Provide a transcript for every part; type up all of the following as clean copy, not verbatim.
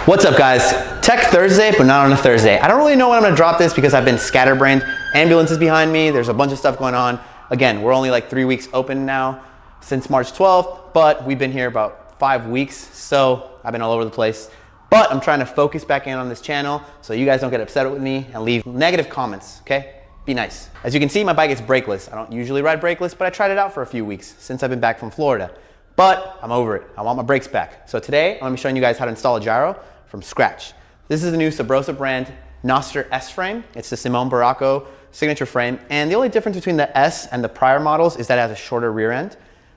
What's up guys? Tech Thursday, but not on a Thursday. I don't really know when I'm gonna drop this because I've been scatterbrained. Ambulance is behind me, there's a bunch of stuff going on. Again, we're only like 3 weeks open now since March 12th, but we've been here about 5 weeks, so I've been all over the place. But I'm trying to focus back in on this channel so you guys don't get upset with me and leave negative comments, okay? Be nice. As you can see, my bike is brakeless. I don't usually ride brakeless, but I tried it out for a few weeks since I've been back from Florida. But I'm over it. I want my brakes back. So today, I'm gonna be showing you guys how to install a gyro from scratch. This is the new Sabrosa brand Noster S frame. It's the Simone Baracco signature frame. And the only difference between the S and the prior models is that it has a shorter rear end.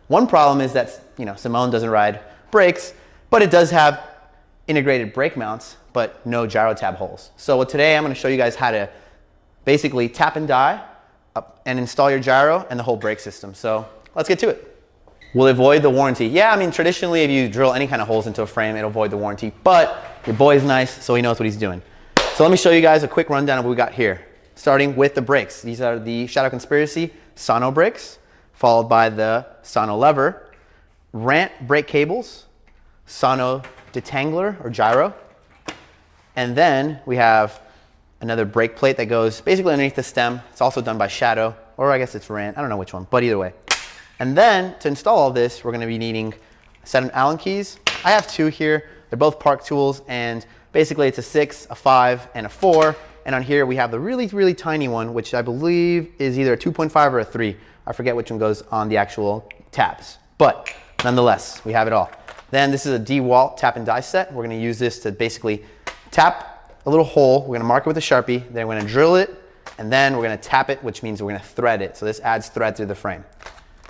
One problem is that, Simone doesn't ride brakes, but it does have integrated brake mounts, but no gyro tab holes. So today I'm gonna show you guys how to basically tap and die up and install your gyro and the whole brake system. So let's get to it. Will it void the warranty? Yeah, I mean, traditionally, if you drill any kind of holes into a frame, it'll void the warranty, but your boy's nice, so he knows what he's doing. So let me show you guys a quick rundown of what we got here. Starting with the brakes. These are the Shadow Conspiracy Sano brakes, followed by the Sano lever, Rant brake cables, Sano detangler or gyro, and then we have another brake plate that goes basically underneath the stem. It's also done by Shadow, or I guess it's Rant, I don't know which one, but either way. And then to install all this, we're gonna be needing a set of Allen keys. I have two here. They're both Park tools, and basically it's a 6, a 5, and a 4. And on here we have the really, really tiny one, which I believe is either a 2.5 or a 3. I forget which one goes on the actual tabs. But nonetheless, we have it all. Then this is a DeWalt tap and die set. We're gonna use this to basically tap a little hole. We're gonna mark it with a Sharpie, then we're gonna drill it, and then we're gonna tap it, which means we're gonna thread it. So this adds thread through the frame.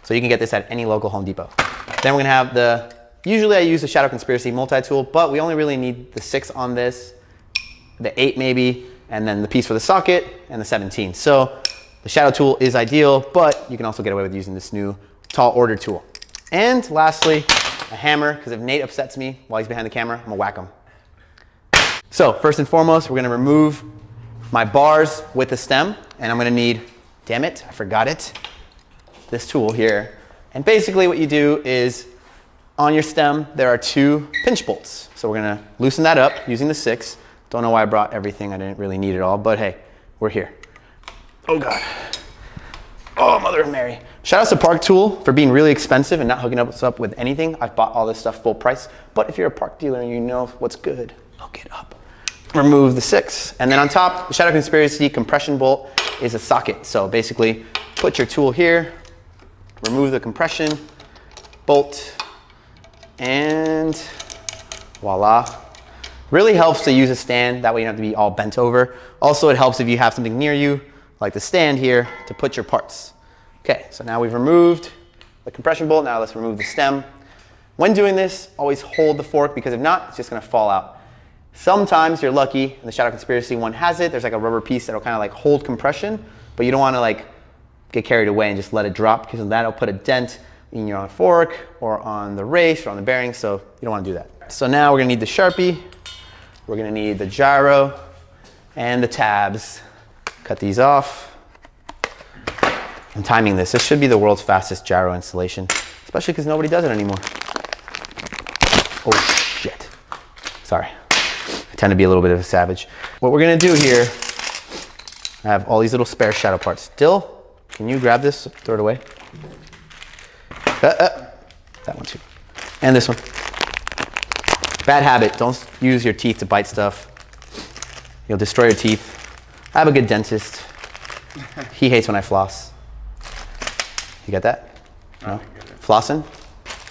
So you can get this at any local Home Depot. Then we're gonna have usually I use the Shadow Conspiracy multi-tool, but we only really need the 6 on this, the 8 maybe, and then the piece for the socket, and the 17. So the Shadow tool is ideal, but you can also get away with using this new tall order tool. And lastly, a hammer, because if Nate upsets me while he's behind the camera, I'm gonna whack him. So first and foremost, we're gonna remove my bars with the stem, and I'm gonna need, damn it, I forgot it, this tool here. And basically what you do is on your stem, there are 2 pinch bolts. So we're gonna loosen that up using the 6. Don't know why I brought everything. I didn't really need it all, but hey, we're here. Oh God. Oh, Mother of Mary. Shout out to Park Tool for being really expensive and not hooking us up with anything. I've bought all this stuff full price, but if you're a Park dealer and you know what's good, hook it up. Remove the 6. And then on top, the Shadow Conspiracy compression bolt is a socket. So basically put your tool here, remove the compression bolt, and voila. Really helps to use a stand, that way you don't have to be all bent over. Also, it helps if you have something near you, like the stand here, to put your parts. Okay, so now we've removed the compression bolt. Now let's remove the stem. When doing this, always hold the fork, because if not, it's just gonna fall out. Sometimes you're lucky, and the Shadow Conspiracy one has it. There's like a rubber piece that'll kind of like hold compression, but you don't wanna like get carried away and just let it drop, because that'll put a dent in your fork or on the race or on the bearing, so you don't want to do that. So now we're gonna need the Sharpie, we're gonna need the gyro and the tabs. Cut these off. I'm timing this. This should be the world's fastest gyro installation, especially because nobody does it anymore. Oh shit. Sorry. I tend to be a little bit of a savage. What we're gonna do here, I have all these little spare shadow parts. Still, can you grab this, throw it away? That one too. And this one. Bad habit, don't use your teeth to bite stuff. You'll destroy your teeth. I have a good dentist. He hates when I floss. You get that? No? Flossing?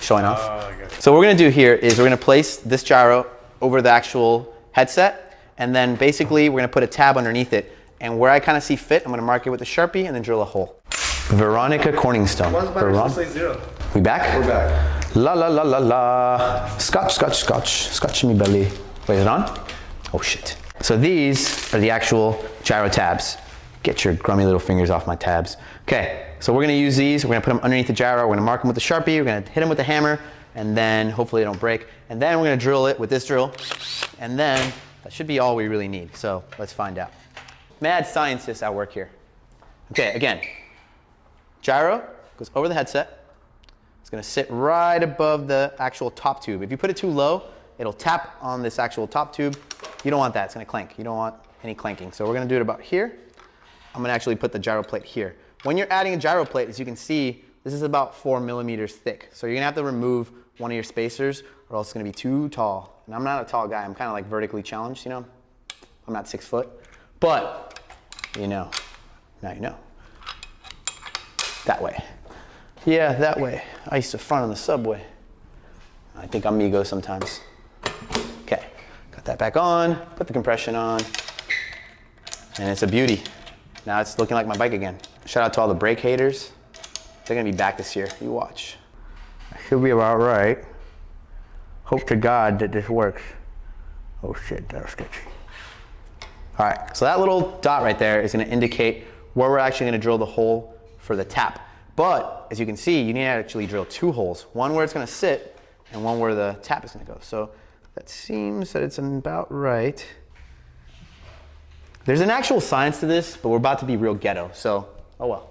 Showing off. So what we're gonna do here is we're gonna place this gyro over the actual headset, and then basically we're gonna put a tab underneath it. And where I kind of see fit, I'm gonna mark it with a Sharpie and then drill a hole. Veronica Corningstone. Why does the battery say 0? We back? We're back. La la la la la. Scotch, scotch, scotch. Scotch in me belly. Wait, is it on? Oh shit. So these are the actual gyro tabs. Get your grummy little fingers off my tabs. Okay, so we're gonna use these. We're gonna put them underneath the gyro. We're gonna mark them with a Sharpie. We're gonna hit them with a hammer, and then hopefully they don't break. And then we're gonna drill it with this drill. And then that should be all we really need. So let's find out. Mad scientists at work here. Okay, again, gyro goes over the headset. It's gonna sit right above the actual top tube. If you put it too low, it'll tap on this actual top tube. You don't want that, it's gonna clank. You don't want any clanking. So we're gonna do it about here. I'm gonna actually put the gyro plate here. When you're adding a gyro plate, as you can see, this is about 4 millimeters thick. So you're gonna have to remove one of your spacers or else it's gonna be too tall. And I'm not a tall guy, I'm kind of like vertically challenged, you know? I'm not 6 foot, but you know, now you know. That way. Yeah, that way. I used to front on the subway. I think I'm Migo sometimes. Okay, got that back on, put the compression on, and it's a beauty. Now it's looking like my bike again. Shout out to all the brake haters. They're gonna be back this year, you watch. I should be about right. Hope to God that this works. Oh shit, that was sketchy. All right, so that little dot right there is gonna indicate where we're actually gonna drill the hole for the tap. But as you can see, you need to actually drill 2 holes. One where it's gonna sit and one where the tap is gonna go. So that seems that it's about right. There's an actual science to this, but we're about to be real ghetto, so oh well.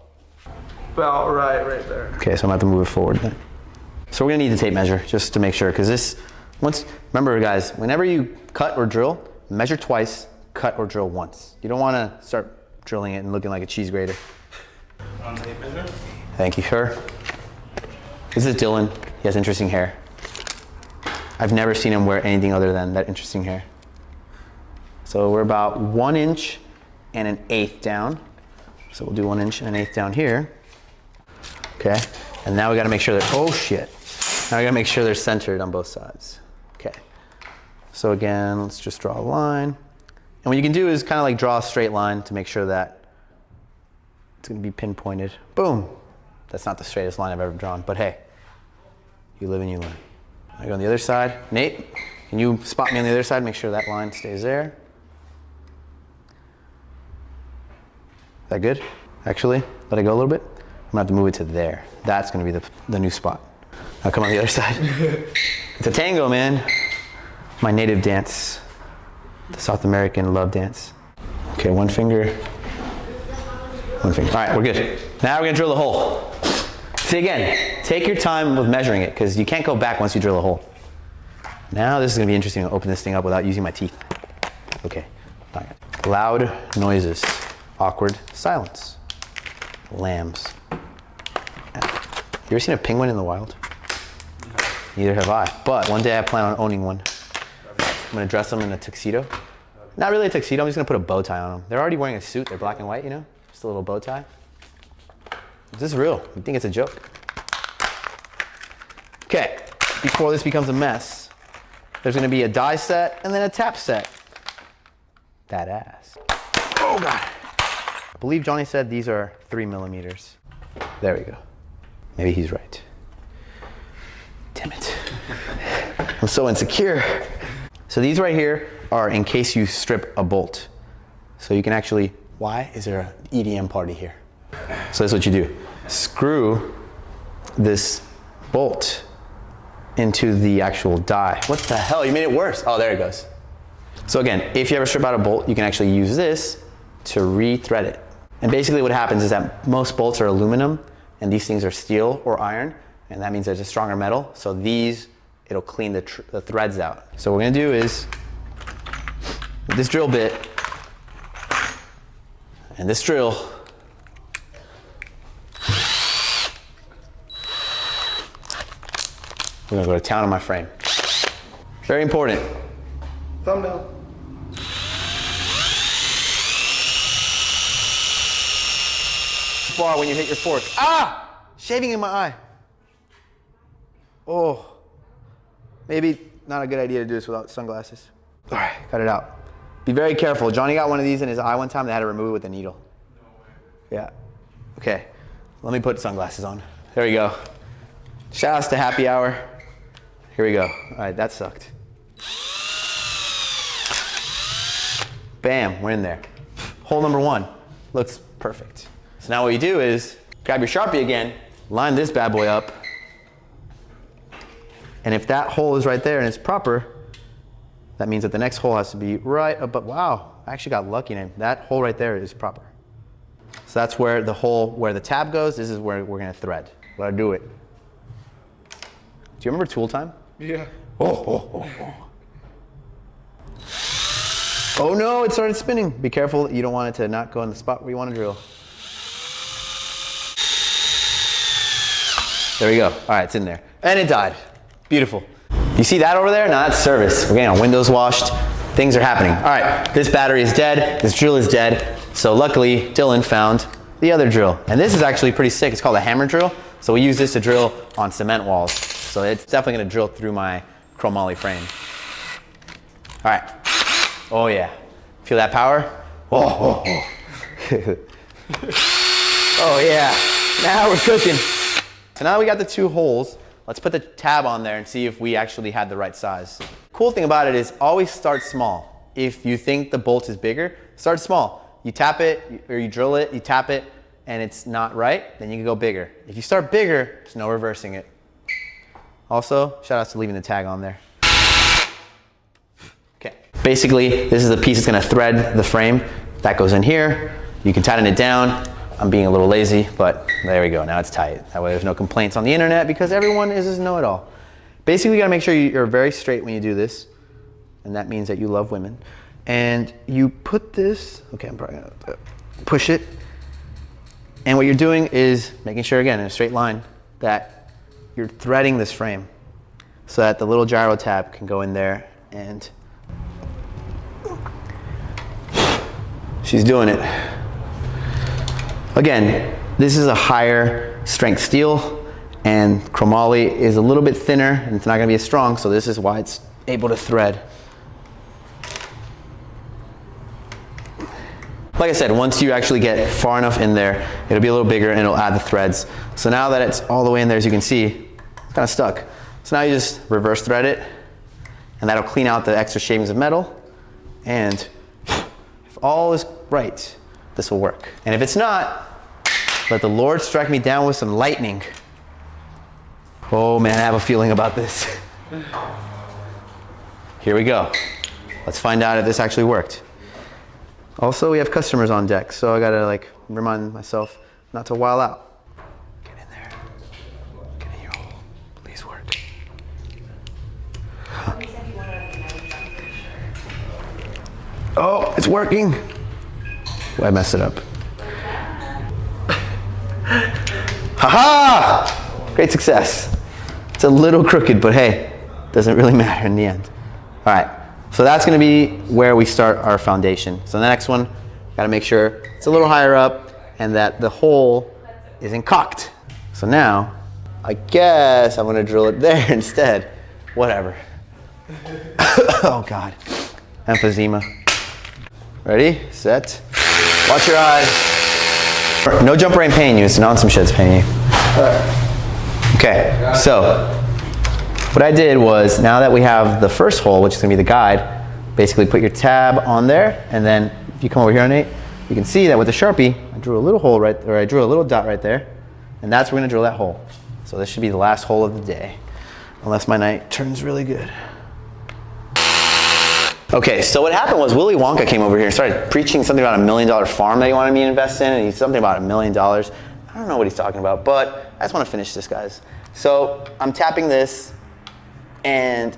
About right there. Okay, so I'm gonna have to move it forward then. So we're gonna need the tape measure just to make sure, because this, remember guys, whenever you cut or drill, measure twice, cut or drill once. You don't wanna start drilling it and looking like a cheese grater. On tape measure? Thank you, sir. This is Dylan, he has interesting hair. I've never seen him wear anything other than that interesting hair. So we're about 1 inch and an eighth down. So we'll do 1 inch and an eighth down here. Okay, and now we gotta make sure that, oh shit. Now we gotta make sure they're centered on both sides. Okay, so again, let's just draw a line. And what you can do is kind of like draw a straight line to make sure that it's gonna be pinpointed. Boom. That's not the straightest line I've ever drawn, but hey, you live and you learn. I go on the other side. Nate, can you spot me on the other side? Make sure that line stays there. Is that good? Actually, let it go a little bit. I'm gonna have to move it to there. That's gonna be the new spot. Now come on the other side. It's a tango, man. My native dance. The South American love dance. Okay, one finger. One finger. All right, we're good. Now we're gonna drill the hole. See again, take your time with measuring it because you can't go back once you drill a hole. Now this is gonna be interesting to open this thing up without using my teeth. Okay, all right. Loud noises, awkward silence. Lambs. You ever seen a penguin in the wild? Neither have I, but one day I plan on owning one. I'm gonna dress them in a tuxedo. Not really a tuxedo, I'm just gonna put a bow tie on them. They're already wearing a suit, they're black and white, you know? Just a little bow tie. Is this real? You think it's a joke? Okay, before this becomes a mess, there's gonna be a die set and then a tap set. That ass. Oh God. I believe Johnny said these are 3 millimeters. There we go. Maybe he's right. Damn it. I'm so insecure. So these right here are in case you strip a bolt. So you can actually, why is there an EDM party here? So that's what you do. Screw this bolt into the actual die. What the hell, you made it worse. Oh, there it goes. So again, if you ever strip out a bolt, you can actually use this to re-thread it. And basically what happens is that most bolts are aluminum and these things are steel or iron, and that means there's a stronger metal. So these, it'll clean the threads out. So what we're gonna do is, with this drill bit and this drill, we're gonna go to town on my frame. Very important. Thumbnail. Far when you hit your fork. Ah! Shaving in my eye. Oh. Maybe not a good idea to do this without sunglasses. All right, cut it out. Be very careful. Johnny got one of these in his eye one time. They had to remove it with a needle. No way. Yeah. Okay, let me put sunglasses on. There we go. Shout outs to happy hour. Here we go. All right, that sucked. Bam, we're in there. Hole number 1 looks perfect. So now what you do is grab your Sharpie again, line this bad boy up, and if that hole is right there and it's proper, that means that the next hole has to be right above. Wow, I actually got lucky. That hole right there is proper. So that's where the hole, where the tab goes, this is where we're gonna thread. Gotta do it. Do you remember tool time? Yeah. Oh. Oh no, it started spinning. Be careful, you don't want it to not go in the spot where you want to drill. There we go. All right, it's in there. And it died. Beautiful. You see that over there? Now that's service. We're getting our windows washed. Things are happening. All right, this battery is dead. This drill is dead. So luckily, Dylan found the other drill. And this is actually pretty sick. It's called a hammer drill. So we use this to drill on cement walls. So it's definitely gonna drill through my chromoly frame. All right. Oh yeah. Feel that power? Oh, oh, oh. Oh yeah. Now we're cooking. So now we got the 2 holes. Let's put the tab on there and see if we actually had the right size. Cool thing about it is always start small. If you think the bolt is bigger, start small. You tap it or you drill it, you tap it, and it's not right, then you can go bigger. If you start bigger, there's no reversing it. Also, shout out to leaving the tag on there. Okay. Basically, this is the piece that's gonna thread the frame. That goes in here. You can tighten it down. I'm being a little lazy, but there we go. Now it's tight. That way there's no complaints on the internet because everyone is a know-it-all. Basically, you gotta make sure you're very straight when you do this. And that means that you love women. And you put this, okay, I'm probably gonna push it. And what you're doing is making sure, again, in a straight line, that you're threading this frame so that the little gyro tab can go in there and she's doing it. Again, this is a higher strength steel and chromoly is a little bit thinner and it's not gonna be as strong, so this is why it's able to thread. Like I said, once you actually get far enough in there, it'll be a little bigger and it'll add the threads. So now that it's all the way in there, as you can see, it's kind of stuck. So now you just reverse thread it and that'll clean out the extra shavings of metal. And if all is right, this will work. And if it's not, let the Lord strike me down with some lightning. Oh man, I have a feeling about this. Here we go. Let's find out if this actually worked. Also, we have customers on deck, so I gotta like remind myself not to wild out. Get in there. Get in your hole. Please work. Oh, it's working. I messed it up. Haha! Great success. It's a little crooked, but hey, doesn't really matter in the end. All right, so that's gonna be where we start our foundation. So the next one, gotta make sure it's a little higher up and that the hole isn't cocked. So now, I guess I'm gonna drill it there instead. Whatever. Oh God, emphysema. Ready, set. Watch your eyes. No jumper ain't paying you, it's non-some shit's paying you. Okay, so what I did was, now that we have the first hole, which is gonna be the guide, basically put your tab on there, and then if you come over here, Nate, you can see that with the Sharpie, I drew a little hole right, or I drew a little dot right there, and that's where we're gonna drill that hole. So this should be the last hole of the day, unless my night turns really good. Okay, so what happened was Willy Wonka came over here and started preaching something about $1 million farm that he wanted me to invest in, and he's something about $1 million. I don't know what he's talking about, but I just want to finish this, guys. So I'm tapping this, and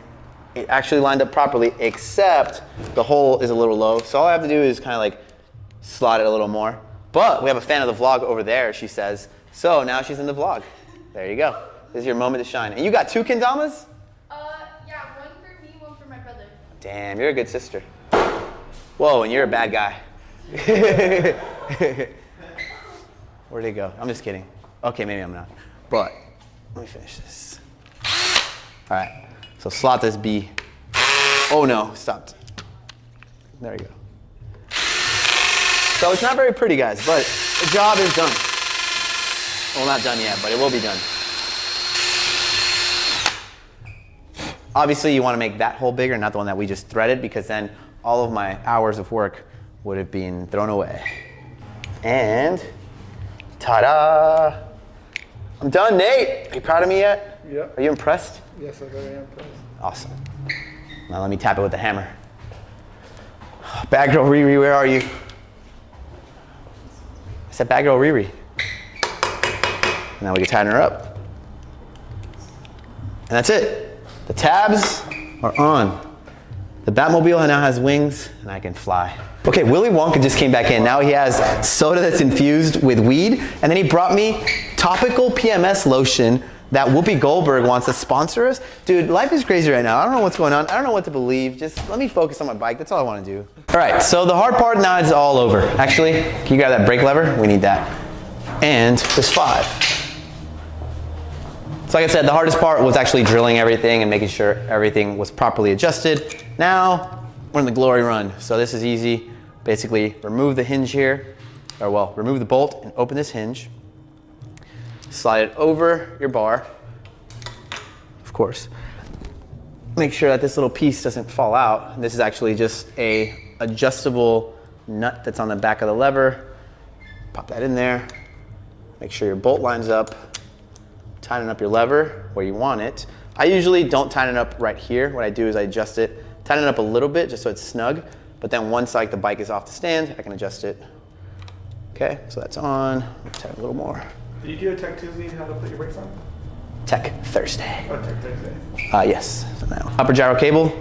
it actually lined up properly, except the hole is a little low. So all I have to do is kind of like slot it a little more. But we have a fan of the vlog over there, she says. So now she's in the vlog. There you go. This is your moment to shine. And you got 2 kendamas? Yeah, one for me, one for my brother. Damn, you're a good sister. Whoa, and you're a bad guy. Where'd he go? I'm just kidding. Okay, maybe I'm not. But let me finish this. All right, so slot this B. Oh no, stopped. There we go. So it's not very pretty, guys, but the job is done. Well, not done yet, but it will be done. Obviously, you want to make that hole bigger, not the one that we just threaded, because then all of my hours of work would have been thrown away. And ta-da! I'm done, Nate. Are you proud of me yet? Yep. Are you impressed? Yes, I'm very impressed. Awesome. Now let me tap it with the hammer. Bad girl Riri, where are you? I said bad girl Riri. Now we can tighten her up. And that's it. The tabs are on. The Batmobile now has wings and I can fly. Okay, Willy Wonka just came back in. Now he has soda that's infused with weed, and then he brought me topical PMS lotion that Whoopi Goldberg wants to sponsor us. Dude, life is crazy right now. I don't know what's going on. I don't know what to believe. Just let me focus on my bike. That's all I want to do. All right, so the hard part now is all over. Actually, can you grab that brake lever? We need that. And there's 5. So like I said, the hardest part was actually drilling everything and making sure everything was properly adjusted. Now, we're in the glory run. So this is easy. Basically, remove the hinge here, or well, remove the bolt and open this hinge. Slide it over your bar, of course. Make sure that this little piece doesn't fall out. This is actually just a adjustable nut that's on the back of the lever. Pop that in there. Make sure your bolt lines up. Tighten up your lever where you want it. I usually don't tighten it up right here. What I do is I adjust it, tighten it up a little bit just so it's snug, but then once like the bike is off the stand, I can adjust it. Okay, so that's on. Tighten a little more. Do you do a Tech Tuesday how to put your brakes on? Tech Thursday. Oh, Tech Thursday. Yes. So now, upper gyro cable.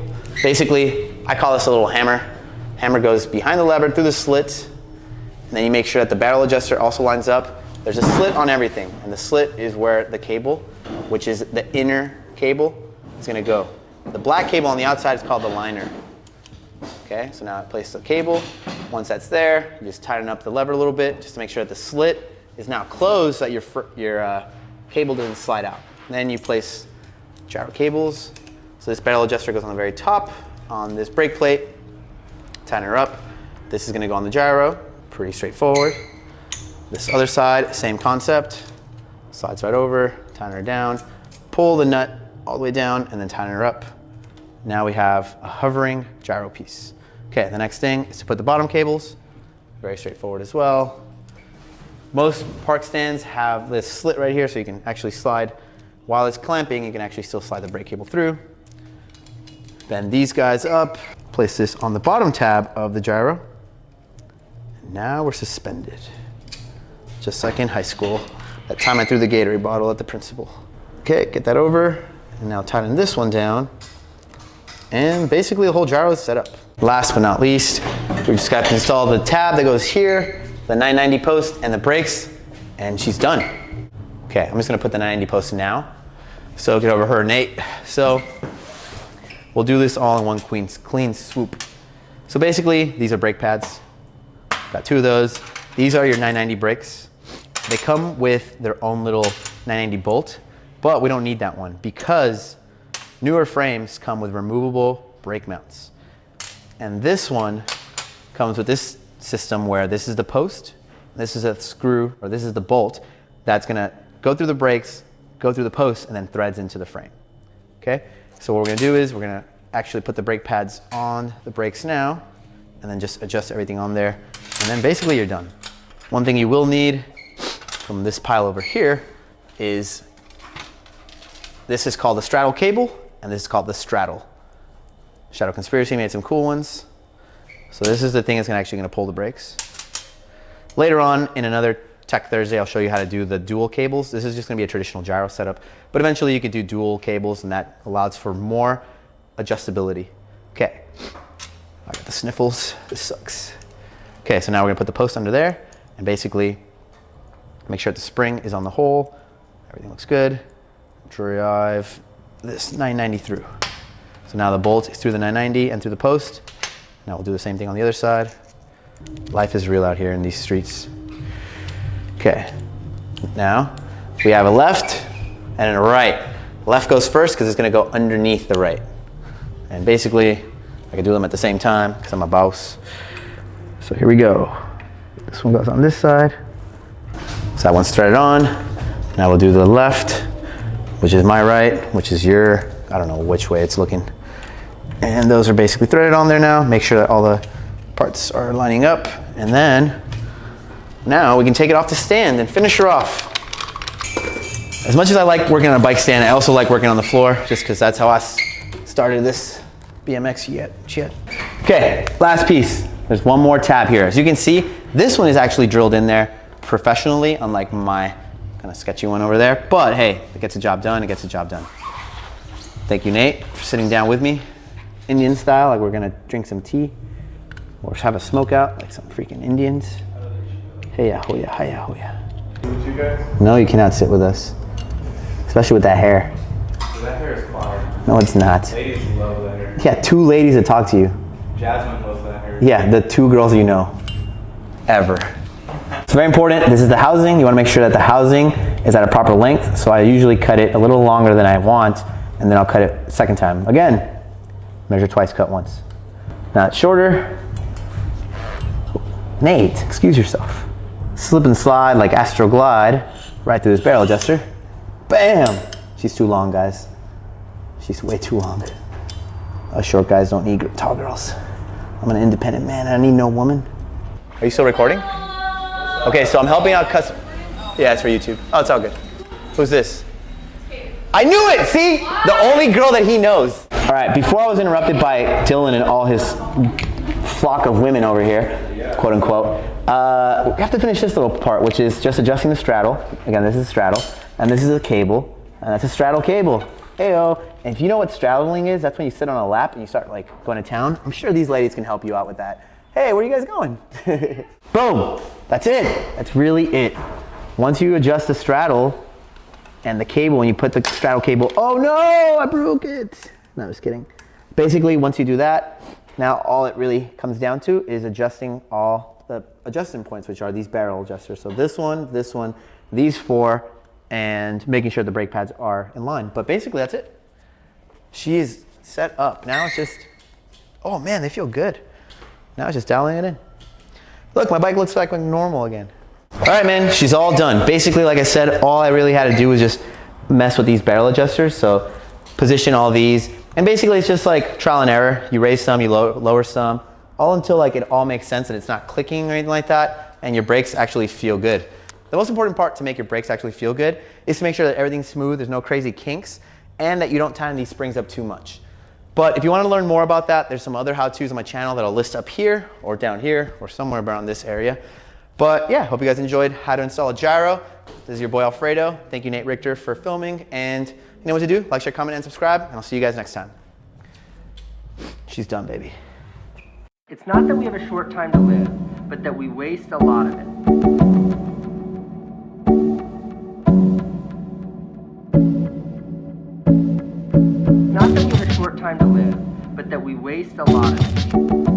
Basically, I call this a little hammer. Hammer goes behind the lever through the slit, and then you make sure that the barrel adjuster also lines up. There's a slit on everything, and the slit is where the cable, which is the inner cable, is going to go. The black cable on the outside is called the liner. Okay, so now I place the cable. Once that's there, you just tighten up the lever a little bit just to make sure that the slit is now closed so that your cable doesn't slide out. And then you place gyro cables. So this barrel adjuster goes on the very top on this brake plate. Tighten her up. This is going to go on the gyro. Pretty straightforward. This other side, same concept. Slides right over, tighten her down, pull the nut all the way down, and then tighten her up. Now we have a hovering gyro piece. Okay, the next thing is to put the bottom cables. Very straightforward as well. Most park stands have this slit right here so you can actually slide. While it's clamping, you can actually still slide the brake cable through. Bend these guys up, place this on the bottom tab of the gyro. And now we're suspended. Just like in high school. That time I threw the Gatorade bottle at the principal. Okay, get that over, and now tighten this one down. And basically the whole gyro is set up. Last but not least, we just got to install the tab that goes here, the 990 post, and the brakes, and she's done. Okay, I'm just gonna put the 990 post now. So get over her, Nate. So we'll do this all in one clean swoop. So basically, these are brake pads. Got 2 of those. These are your 990 brakes. They come with their own little 990 bolt, but we don't need that one because newer frames come with removable brake mounts. And this one comes with this system where this is the post, this is a screw, or this is the bolt that's gonna go through the brakes, go through the post, and then threads into the frame. Okay? So what we're gonna do is we're gonna actually put the brake pads on the brakes now, and then just adjust everything on there, and then basically you're done. One thing you will need from this pile over here is, this is called the straddle cable, and this is called the straddle. Shadow Conspiracy made some cool ones. So this is the thing that's actually gonna pull the brakes. Later on in another Tech Thursday, I'll show you how to do the dual cables. This is just gonna be a traditional gyro setup, but eventually you could do dual cables, and that allows for more adjustability. Okay, I got the sniffles, this sucks. Okay, so now we're gonna put the post under there, and basically make sure that the spring is on the hole. Everything looks good. Drive this 990 through. So now the bolt is through the 990 and through the post. Now we'll do the same thing on the other side. Life is real out here in these streets. Okay, now we have a left and a right. Left goes first because it's gonna go underneath the right. And basically, I can do them at the same time because I'm a boss. So here we go. This one goes on this side. So that one's threaded on. Now we'll do the left, which is my right, which is your, I don't know which way it's looking. And those are basically threaded on there now. Make sure that all the parts are lining up. And then, now we can take it off the stand and finish her off. As much as I like working on a bike stand, I also like working on the floor, just because that's how I started this BMX shit. Okay, last piece. There's one more tab here. As you can see, this one is actually drilled in there professionally, unlike my kind of sketchy one over there. But hey, it gets the job done, it gets the job done. Thank you, Nate, for sitting down with me. Indian style, like we're gonna drink some tea or have a smoke out like some freaking Indians. Hey ya, hoya, hiya, hoya. With you guys? No, you cannot sit with us, especially with that hair. That hair is fire. No, it's not. Ladies love that hair. Yeah, 2 ladies that talk to you. Jasmine loves that hair. Yeah, the 2 girls you know, ever. It's very important. This is the housing. You want to make sure that the housing is at a proper length. So I usually cut it a little longer than I want, and then I'll cut it second time. Again, measure twice, cut once. Now it's shorter. Nate, excuse yourself. Slip and slide like Astro Glide right through this barrel adjuster. Bam! She's too long, guys. She's way too long. Us short guys don't need tall girls. I'm an independent man. I need no woman. Are you still recording? Okay, so I'm helping out Yeah, it's for YouTube. Oh, it's all good. Who's this? I knew it! See? The only girl that he knows. All right, before I was interrupted by Dylan and all his flock of women over here, quote unquote, we have to finish this little part, which is just adjusting the straddle. Again, this is a straddle, and this is a cable, and that's a straddle cable. Heyo. And if you know what straddling is, that's when you sit on a lap and you start like going to town. I'm sure these ladies can help you out with that. Hey, where are you guys going? Boom. That's it. That's really it. Once you adjust the straddle and the cable, when you put the straddle cable, oh no, I broke it. No, just kidding. Basically, once you do that, now all it really comes down to is adjusting all the adjustment points, which are these barrel adjusters. So this one, these 4, and making sure the brake pads are in line. But basically, that's it. She is set up. Now it's just, oh man, they feel good. Now it's just dialing it in. Look, my bike looks like normal again. All right, man, she's all done. Basically, like I said, all I really had to do was just mess with these barrel adjusters. So position all these. And basically, it's just like trial and error. You raise some, you lower some, all until like it all makes sense and it's not clicking or anything like that, and your brakes actually feel good. The most important part to make your brakes actually feel good is to make sure that everything's smooth, there's no crazy kinks, and that you don't tighten these springs up too much. But if you want to learn more about that, there's some other how-tos on my channel that I'll list up here or down here or somewhere around this area. But yeah, hope you guys enjoyed how to install a gyro. This is your boy Alfredo. Thank you, Nate Richter, for filming. And you know what to do. Like, share, comment, and subscribe. And I'll see you guys next time. She's done, baby. It's not that we have a short time to live, but that we waste a lot of it. Not that we have a short time to live, but that we waste a lot of it.